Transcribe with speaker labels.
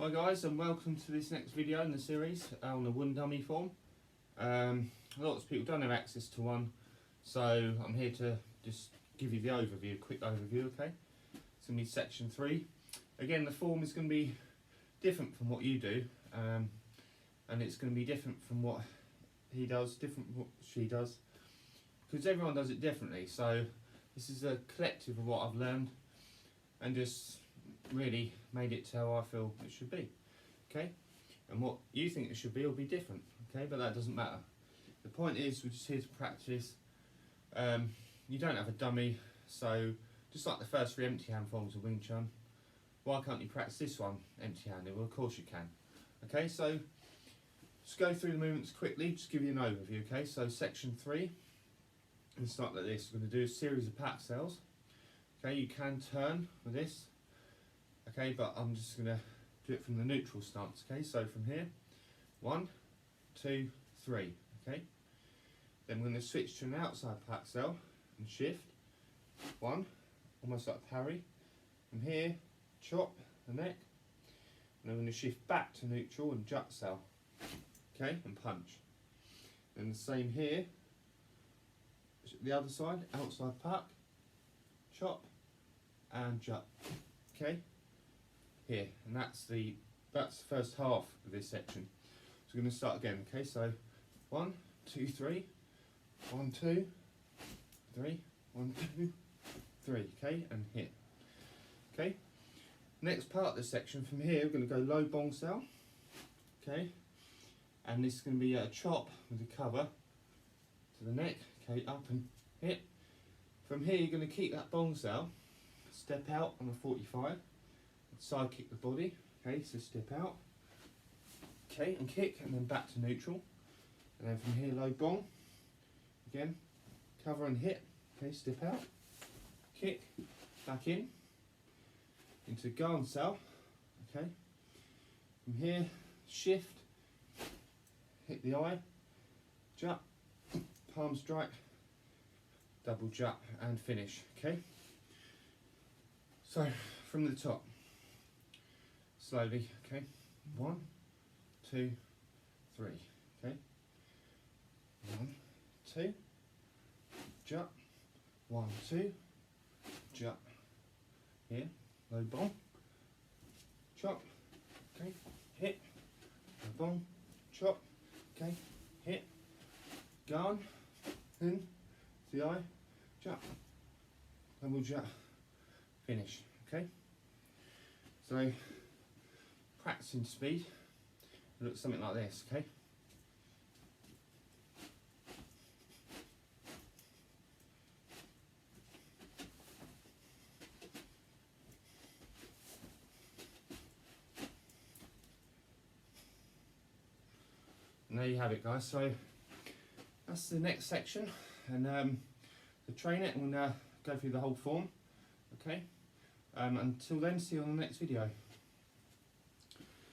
Speaker 1: Hi guys, and welcome to this next video in the series on the one dummy form. Lots of people don't have access to one, so I'm here to just give you the overview, a quick overview, okay? It's going to be section 3. Again, the form is going to be different from what you do, and it's going to be different from what he does, different from what she does, because everyone does it differently. So this is a collective of what I've learned and just really made it to how I feel it should be, okay? And what you think it should be will be different, okay? But that doesn't matter. The point is, we're just here to practice. You don't have a dummy, so just like the first 3 empty hand forms of Wing Chun, why can't you practice this one empty handed? Well, of course you can. Okay, so just go through the movements quickly, just give you an overview, okay? So section 3, and start like this. We're going to do a series of pack cells. Okay, you can turn with this, okay, but I'm just going to do it from the neutral stance, okay? So from here, 1, 2, 3, okay? Then we're going to switch to an outside pack cell and shift. 1, almost like parry. From here, chop the neck. And then we're going to shift back to neutral and jut cell, okay, and punch. Then the same here, the other side, outside pack, chop and jut, okay, here, and that's the first half of this section. So we're going to start again, okay? So 1, 2, 3, 1, 2, 3, 1, 2, 3, okay, and hit, okay. Next part of the section from here, we're going to go low bong cell, okay, and this is going to be a chop with a cover to the neck, okay, up and hit. From here, you're going to keep that bong cell, step out on a 45, side kick the body, okay, so step out, okay, and kick, and then back to neutral. And then from here, low bong, again, cover and hit, okay, step out, kick, back in, into guard cell, okay. From here, shift, hit the eye, jump, palm strike, double jump and finish, okay. So from the top, slowly, okay, 1, 2, 3, okay, 1, 2, jump, 1, 2, jump, here, low bong, chop, okay, hit, low bong, chop, okay, hit, guard, in, the eye, jump, double jump, finish, okay. So practicing speed, it looks something like this, okay. And there you have it, guys. So that's the next section, and to train it, I'm going to go through the whole form, okay. Until then, see you on the next video.